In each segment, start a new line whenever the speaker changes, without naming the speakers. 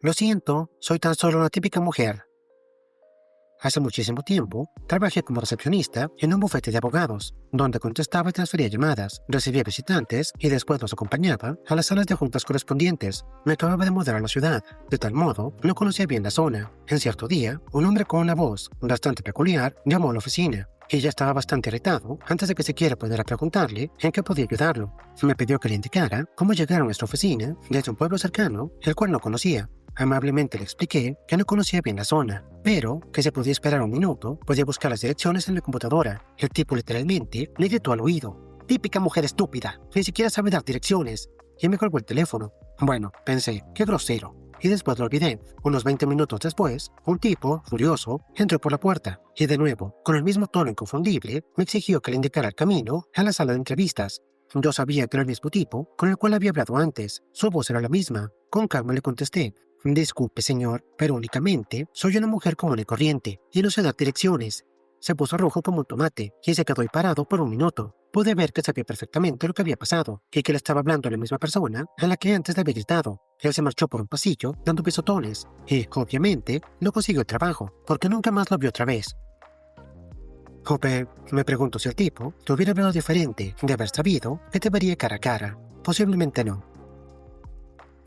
Lo siento, soy tan solo una típica mujer. Hace muchísimo tiempo, trabajé como recepcionista en un bufete de abogados, donde contestaba y transfería llamadas, recibía visitantes y después los acompañaba a las salas de juntas correspondientes. Me acababa de mudar a la ciudad, de tal modo no conocía bien la zona. En cierto día, un hombre con una voz bastante peculiar llamó a la oficina, y ya estaba bastante irritado antes de que siquiera pudiera preguntarle en qué podía ayudarlo. Me pidió que le indicara cómo llegar a nuestra oficina desde un pueblo cercano, el cual no conocía. Amablemente le expliqué que no conocía bien la zona, pero que si podía esperar un minuto, podía buscar las direcciones en la computadora. El tipo literalmente le gritó al oído: «¡Típica mujer estúpida! Ni siquiera sabe dar direcciones». Y me colgó el teléfono. Bueno, pensé, qué grosero. Y después lo olvidé. Unos 20 minutos después, un tipo, furioso, entró por la puerta y de nuevo, con el mismo tono inconfundible, me exigió que le indicara el camino a la sala de entrevistas. Yo sabía que era el mismo tipo con el cual había hablado antes. Su voz era la misma. Con calma le contesté: «Disculpe, señor, pero únicamente soy una mujer común y corriente y no sé dar direcciones». Se puso rojo como un tomate y se quedó ahí parado por un minuto. Pude ver que sabía perfectamente lo que había pasado y que le estaba hablando a la misma persona a la que antes le había gritado. Él se marchó por un pasillo dando pisotones y, obviamente, no consiguió el trabajo porque nunca más lo vio otra vez. Hopper, me pregunto si el tipo te hubiera hablado diferente de haber sabido que te vería cara a cara. Posiblemente no.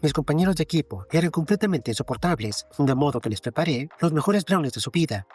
Mis compañeros de equipo eran completamente insoportables, de modo que les preparé los mejores brownies de su vida.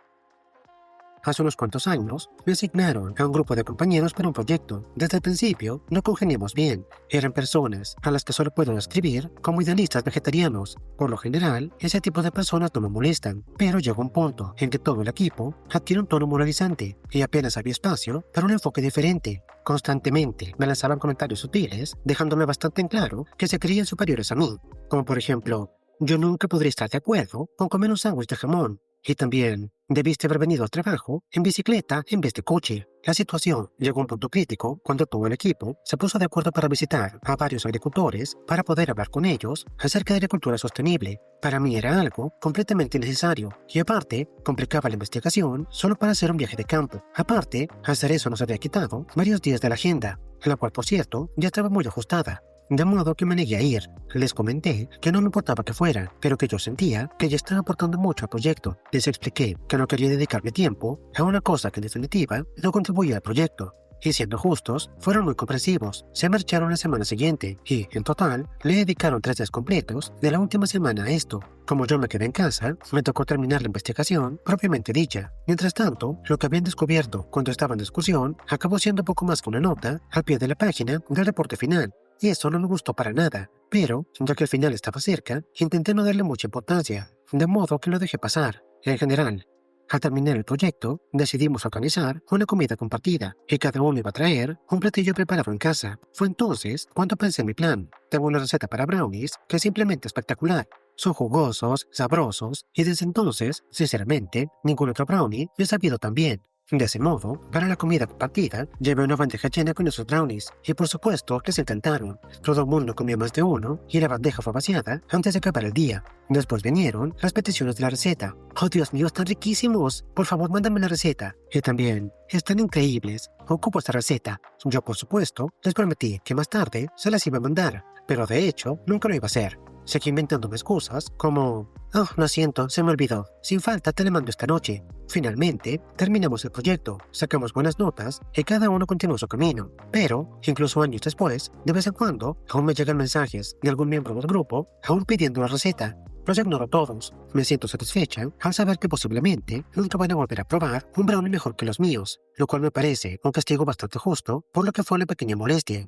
Hace unos cuantos años, me asignaron a un grupo de compañeros para un proyecto. Desde el principio, no congeniamos bien. Eran personas a las que solo puedo describir como idealistas vegetarianos. Por lo general, ese tipo de personas no me molestan, pero llegó un punto en que todo el equipo adquiere un tono moralizante y apenas había espacio para un enfoque diferente. Constantemente me lanzaban comentarios sutiles, dejándome bastante en claro que se creían superiores a mí. Como por ejemplo: «Yo nunca podría estar de acuerdo con comer un sándwich de jamón». Y también: «Debiste haber venido al trabajo en bicicleta en vez de coche». La situación llegó a un punto crítico cuando todo el equipo se puso de acuerdo para visitar a varios agricultores para poder hablar con ellos acerca de agricultura sostenible. Para mí era algo completamente innecesario y aparte complicaba la investigación solo para hacer un viaje de campo. Aparte, hacer eso nos había quitado varios días de la agenda, la cual, por cierto, ya estaba muy ajustada. De modo que me negué a ir. Les comenté que no me importaba que fuera, pero que yo sentía que ya estaba aportando mucho al proyecto. Les expliqué que no quería dedicarme tiempo a una cosa que en definitiva no contribuía al proyecto. Y siendo justos, fueron muy comprensivos. Se marcharon la semana siguiente y, en total, le dedicaron 3 días completos de la última semana a esto. Como yo me quedé en casa, me tocó terminar la investigación propiamente dicha. Mientras tanto, lo que habían descubierto cuando estaba en discusión acabó siendo poco más que una nota al pie de la página del reporte final. Y eso no me gustó para nada, pero, ya que el final estaba cerca, intenté no darle mucha importancia, de modo que lo dejé pasar. En general, al terminar el proyecto, decidimos organizar una comida compartida, y cada uno iba a traer un platillo preparado en casa. Fue entonces cuando pensé en mi plan. Tengo una receta para brownies que es simplemente espectacular. Son jugosos, sabrosos, y desde entonces, sinceramente, ningún otro brownie me ha sabido tan bien. De ese modo, para la comida compartida, llevé una bandeja llena con esos brownies, y por supuesto les encantaron. Todo el mundo comió más de uno, y la bandeja fue vaciada antes de acabar el día. Después vinieron las peticiones de la receta. «Oh, Dios mío, están riquísimos. Por favor, mándame la receta». Y también: «Están increíbles. Ocupo esta receta». Yo, por supuesto, les prometí que más tarde se las iba a mandar, pero de hecho, nunca lo iba a hacer. Seguí inventándome excusas como: «Oh, lo siento, se me olvidó. Sin falta te la mando esta noche». Finalmente, terminamos el proyecto, sacamos buenas notas y cada uno continuó su camino. Pero, incluso años después, de vez en cuando, aún me llegan mensajes de algún miembro del grupo, aún pidiendo la receta. Los ignoro todos. Me siento satisfecha al saber que posiblemente nunca van a volver a probar un brownie mejor que los míos, lo cual me parece un castigo bastante justo por lo que fue una pequeña molestia.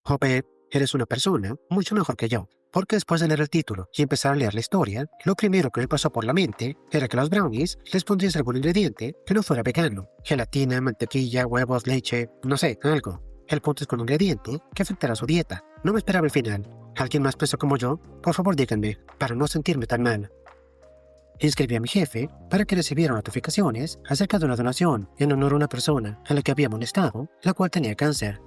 Jope, eres una persona mucho mejor que yo, porque después de leer el título y empezar a leer la historia, lo primero que me pasó por la mente era que a los brownies les pondrías algún ingrediente que no fuera vegano: gelatina, mantequilla, huevos, leche, no sé, algo. El punto es con un ingrediente que afectará su dieta. No me esperaba el final. ¿Alguien más pensó como yo? Por favor díganme, para no sentirme tan mal. Inscribí a mi jefe para que recibiera notificaciones acerca de una donación en honor a una persona a la que había molestado, la cual tenía cáncer.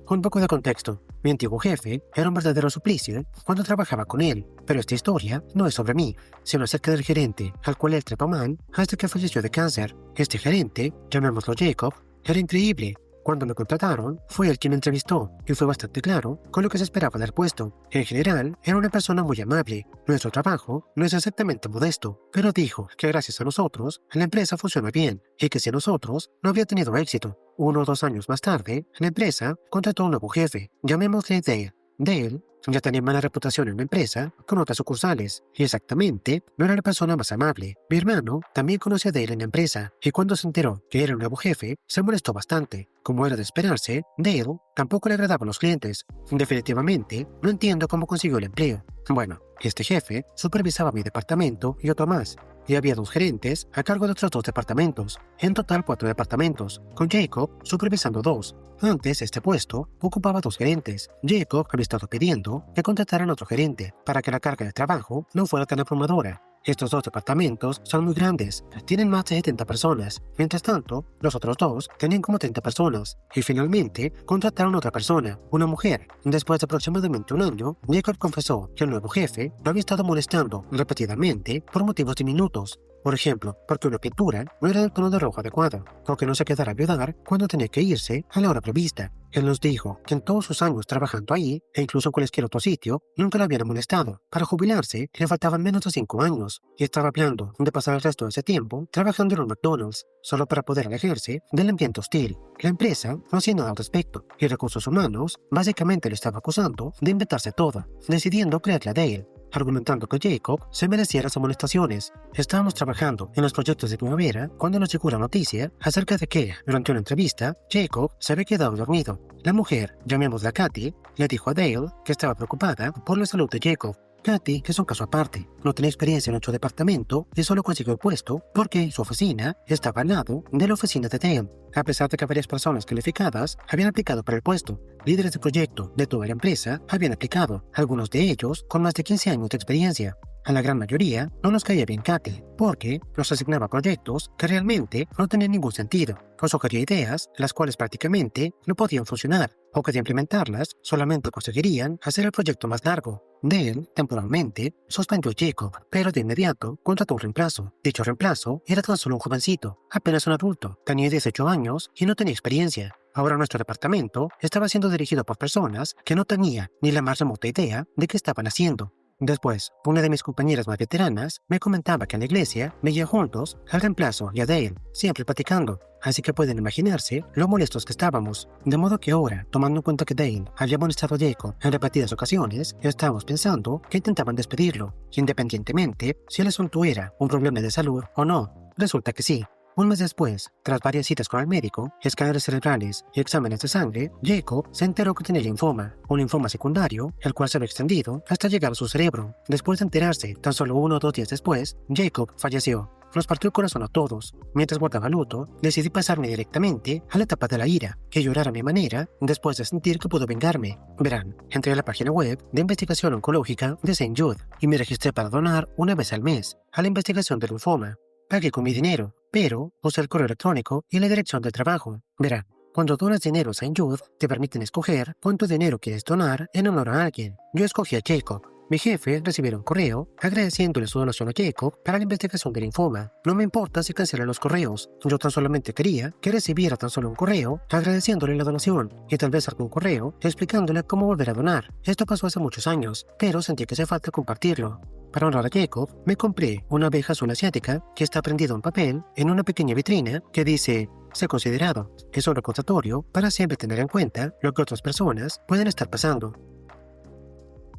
Un poco de contexto. Mi antiguo jefe era un verdadero suplicio cuando trabajaba con él, pero esta historia no es sobre mí, sino acerca del gerente, al cual él trepó mal hasta que falleció de cáncer. Este gerente, llamémoslo Jacob, era increíble. Cuando me contrataron, fue él quien me entrevistó y fue bastante claro con lo que se esperaba del puesto. En general, era una persona muy amable. Nuestro trabajo no es exactamente modesto, pero dijo que gracias a nosotros, la empresa funciona bien y que si nosotros no había tenido éxito. 1 o 2 años más tarde, la empresa contrató a un nuevo jefe, llamémosle Dale. Dale ya tenía mala reputación en la empresa con otras sucursales, y exactamente no era la persona más amable. Mi hermano también conocía a Dale en la empresa, y cuando se enteró que era el nuevo jefe, se molestó bastante. Como era de esperarse, Dale tampoco le agradaban los clientes. Definitivamente, no entiendo cómo consiguió el empleo. Bueno, este jefe supervisaba mi departamento y otro más, y había 2 gerentes a cargo de otros 2 departamentos, en total 4 departamentos, con Jacob supervisando 2. Antes, este puesto ocupaba 2 gerentes. Jacob había estado pidiendo que contrataran otro gerente para que la carga de trabajo no fuera tan abrumadora. Estos 2 departamentos son muy grandes, tienen más de 70 personas. Mientras tanto, los otros 2 tenían como 30 personas. Y finalmente, contrataron a otra persona, una mujer. Después de aproximadamente 1 año, Jacob confesó que el nuevo jefe lo había estado molestando repetidamente por motivos diminutos. Por ejemplo, porque una pintura no era del tono de rojo adecuado, o que no se quedara a ayudar cuando tenía que irse a la hora prevista. Él nos dijo que en todos sus años trabajando ahí, e incluso en cualquier otro sitio, nunca lo habían molestado. Para jubilarse, le faltaban menos de 5 años, y estaba hablando de pasar el resto de ese tiempo trabajando en un McDonald's, solo para poder alejarse del ambiente hostil. La empresa no hacía nada al respecto, y Recursos Humanos básicamente le estaba acusando de inventarse todo, decidiendo creerle a Dale, argumentando que Jacob se merecía las amonestaciones. Estábamos trabajando en los proyectos de primavera cuando nos llegó la noticia acerca de que, durante una entrevista, Jacob se había quedado dormido. La mujer, llamémosla Katy, le dijo a Dale que estaba preocupada por la salud de Jacob. Katy, que es un caso aparte, no tenía experiencia en nuestro departamento y solo consiguió el puesto porque su oficina estaba al lado de la oficina de Dale. A pesar de que varias personas calificadas habían aplicado para el puesto, líderes de proyecto de toda la empresa habían aplicado, algunos de ellos con más de 15 años de experiencia. A la gran mayoría no nos caía bien Katy, porque nos asignaba proyectos que realmente no tenían ningún sentido, o sugería ideas las cuales prácticamente no podían funcionar, o que de implementarlas solamente conseguirían hacer el proyecto más largo. Dale, temporalmente, suspendió a Jacob, pero de inmediato contrató un reemplazo. Dicho reemplazo era tan solo un jovencito, apenas un adulto, tenía 18 años y no tenía experiencia. Ahora nuestro departamento estaba siendo dirigido por personas que no tenían ni la más remota idea de qué estaban haciendo. Después, una de mis compañeras más veteranas me comentaba que en la iglesia veía juntos al reemplazo y a Dale, siempre platicando, así que pueden imaginarse lo molestos que estábamos. De modo que ahora, tomando en cuenta que Dale había molestado a Jacob en repetidas ocasiones, estábamos pensando que intentaban despedirlo, independientemente si el asunto era un problema de salud o no. Resulta que sí. Un mes después, tras varias citas con el médico, escáneres cerebrales y exámenes de sangre, Jacob se enteró que tenía linfoma, un linfoma secundario, el cual se había extendido hasta llegar a su cerebro. Después de enterarse, tan solo 1 o 2 días después, Jacob falleció. Nos partió el corazón a todos. Mientras guardaba luto, decidí pasarme directamente a la etapa de la ira, y llorar a mi manera después de sentir que pudo vengarme. Verán, entré a la página web de investigación oncológica de St. Jude y me registré para donar 1 vez al mes a la investigación del linfoma. Pagué con mi dinero, pero usé el correo electrónico y la dirección del trabajo. Verán, cuando donas dinero a St. Jude, te permiten escoger cuánto dinero quieres donar en honor a alguien. Yo escogí a Jacob. Mi jefe recibió un correo agradeciéndole su donación a Jacob para la investigación del linfoma. No me importa si cancela los correos. Yo tan solamente quería que recibiera tan solo un correo agradeciéndole la donación y tal vez algún correo explicándole cómo volver a donar. Esto pasó hace muchos años, pero sentí que hace falta compartirlo. Para honrar a Jacob, me compré una abeja azul asiática que está prendida en papel en una pequeña vitrina que dice: "Sé considerado". Es un recordatorio para siempre tener en cuenta lo que otras personas pueden estar pasando.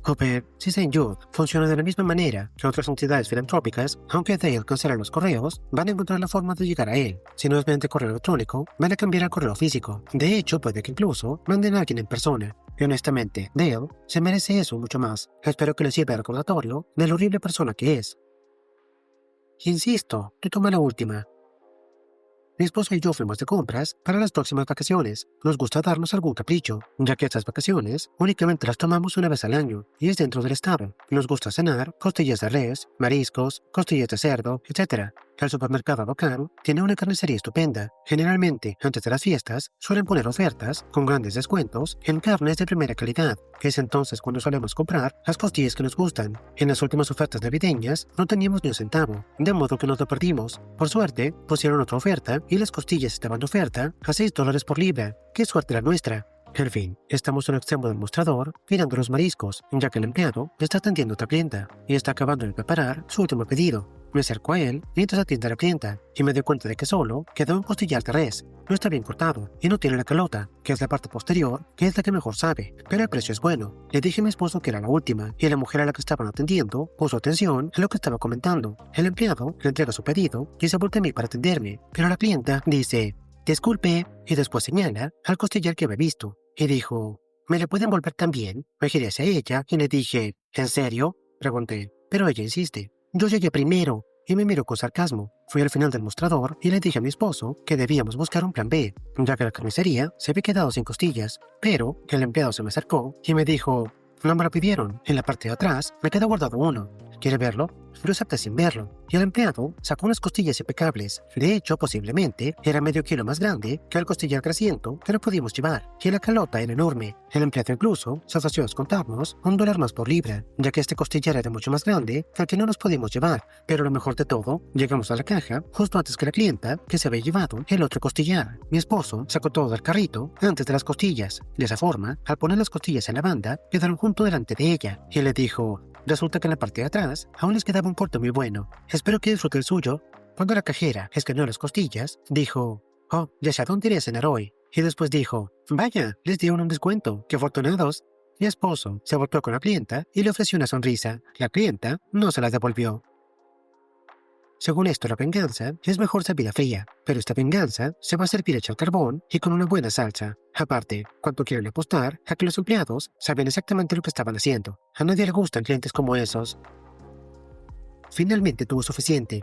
Hopper, si St. Jude funciona de la misma manera que otras entidades filantrópicas, aunque Dale cancela los correos, van a encontrar la forma de llegar a él. Si no es mediante correo electrónico, van a cambiar al correo físico. De hecho, puede que incluso manden a alguien en persona. Y honestamente, Dale se merece eso y mucho más. Espero que le sirva de recordatorio de la horrible persona que es. Insisto, tú toma la última. Mi esposa y yo fuimos de compras para las próximas vacaciones. Nos gusta darnos algún capricho, ya que estas vacaciones únicamente las tomamos 1 vez al año y es dentro del estado. Nos gusta cenar costillas de res, mariscos, costillas de cerdo, etc. El supermercado local tiene una carnicería estupenda. Generalmente, antes de las fiestas, suelen poner ofertas con grandes descuentos en carnes de primera calidad, que es entonces cuando solemos comprar las costillas que nos gustan. En las últimas ofertas navideñas no teníamos ni un centavo, de modo que nos lo perdimos. Por suerte, pusieron otra oferta y las costillas estaban de oferta a $6 por libra. ¡Qué suerte la nuestra! En fin, estamos en el extremo del mostrador mirando los mariscos, ya que el empleado está atendiendo a otra clienta y está acabando de preparar su último pedido. Me acerco a él mientras atiende a la clienta y me doy cuenta de que solo queda un costillar de res. No está bien cortado y no tiene la calota, que es la parte posterior, que es la que mejor sabe, pero el precio es bueno. Le dije a mi esposo que era la última y la mujer a la que estaban atendiendo puso atención a lo que estaba comentando. El empleado le entrega su pedido y se voltea a mí para atenderme, pero la clienta dice: «Disculpe», y después señala al costillar que había visto y dijo: «¿Me le pueden volver también?». Me giré hacia ella y le dije: «¿En serio?», pregunté, pero ella insiste: «Yo llegué primero», y me miró con sarcasmo. Fui al final del mostrador y le dije a mi esposo que debíamos buscar un plan B, ya que la carnicería se había quedado sin costillas, pero el empleado se me acercó y me dijo: «No me lo pidieron, en la parte de atrás me queda guardado uno. ¿Quiere verlo?». Lo acepté sin verlo, y el empleado sacó unas costillas impecables. De hecho, posiblemente, era medio kilo más grande que el costillar grasiento que no podíamos llevar, y la calota era enorme. El empleado incluso se ofreció a descontarnos $1 más por libra, ya que este costillar era mucho más grande que el que no nos podíamos llevar. Pero lo mejor de todo, llegamos a la caja justo antes que la clienta, que se había llevado el otro costillar. Mi esposo sacó todo del carrito antes de las costillas. De esa forma, al poner las costillas en la banda, quedaron junto delante de ella, y le dijo: «Resulta que en la parte de atrás aún les quedaba un corte muy bueno. Espero que disfrute el suyo». Cuando la cajera escaneó las costillas, dijo: «Oh, ya sé a dónde iré a cenar hoy». Y después dijo: «Vaya, les dieron un descuento. ¡Qué afortunados!». Mi esposo se volvió con la clienta y le ofreció una sonrisa. La clienta no se la devolvió. Según esto, la venganza es mejor servida fría, pero esta venganza se va a servir hecha al carbón y con una buena salsa. Aparte, ¿cuánto quieren apostar a que los empleados saben exactamente lo que estaban haciendo? A nadie le gustan clientes como esos. Finalmente tuvo suficiente.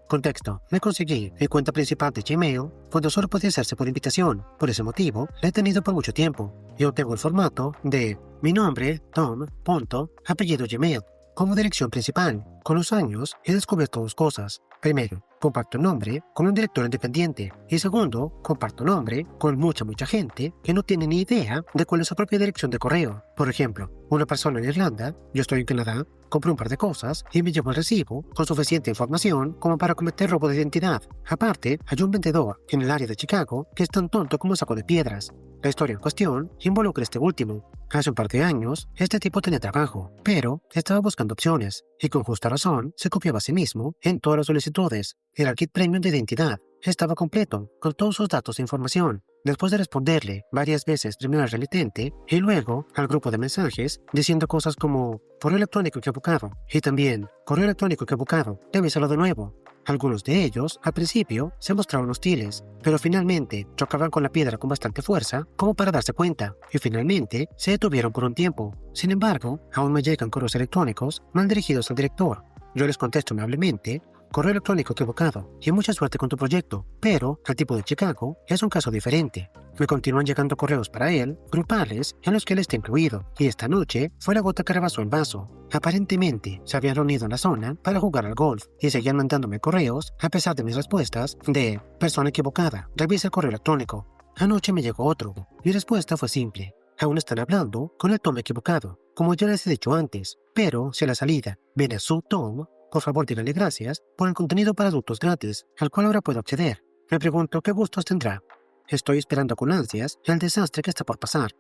Contexto: me conseguí mi cuenta principal de Gmail cuando solo podía hacerse por invitación. Por ese motivo, la he tenido por mucho tiempo. Yo tengo el formato de mi nombre, Tom, punto, apellido Gmail, como dirección principal. Con los años he descubierto dos cosas. Primero, comparto nombre con un director independiente. Y segundo, comparto nombre con mucha gente que no tiene ni idea de cuál es su propia dirección de correo. Por ejemplo, una persona en Irlanda, yo estoy en Canadá, compré un par de cosas y me llevo el recibo con suficiente información como para cometer robo de identidad. Aparte, hay un vendedor en el área de Chicago que es tan tonto como un saco de piedras. La historia en cuestión involucra este último. Hace un par de años, este tipo tenía trabajo, pero estaba buscando opciones, y con justa razón se copiaba a sí mismo en todas las solicitudes. El kit premium de identidad estaba completo, con todos sus datos e información. Después de responderle varias veces primero al remitente y luego al grupo de mensajes, diciendo cosas como correo electrónico equivocado y también correo electrónico equivocado, revísalo de nuevo. Algunos de ellos, al principio, se mostraron hostiles, pero finalmente chocaban con la piedra con bastante fuerza como para darse cuenta, y finalmente se detuvieron por un tiempo. Sin embargo, aún me llegan correos electrónicos mal dirigidos al director. Yo les contesto amablemente: correo electrónico equivocado y mucha suerte con tu proyecto, pero al tipo de Chicago es un caso diferente. Me continúan llegando correos para él, grupales, en los que él está incluido, y esta noche fue la gota que rebasó el vaso. Aparentemente se habían reunido en la zona para jugar al golf y seguían mandándome correos a pesar de mis respuestas de persona equivocada, revisa el correo electrónico. Anoche me llegó otro. Mi respuesta fue simple: aún están hablando con el Tom equivocado, como ya les he dicho antes, pero si a la salida viene su Tom, por favor díganle gracias por el contenido para adultos gratis, al cual ahora puedo acceder. Me pregunto qué gustos tendrá. Estoy esperando con ansias el desastre que está por pasar.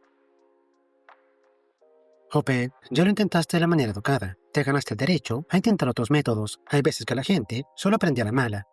Jope, ya lo intentaste de la manera educada. Te ganaste el derecho a intentar otros métodos. Hay veces que la gente solo aprende a la mala.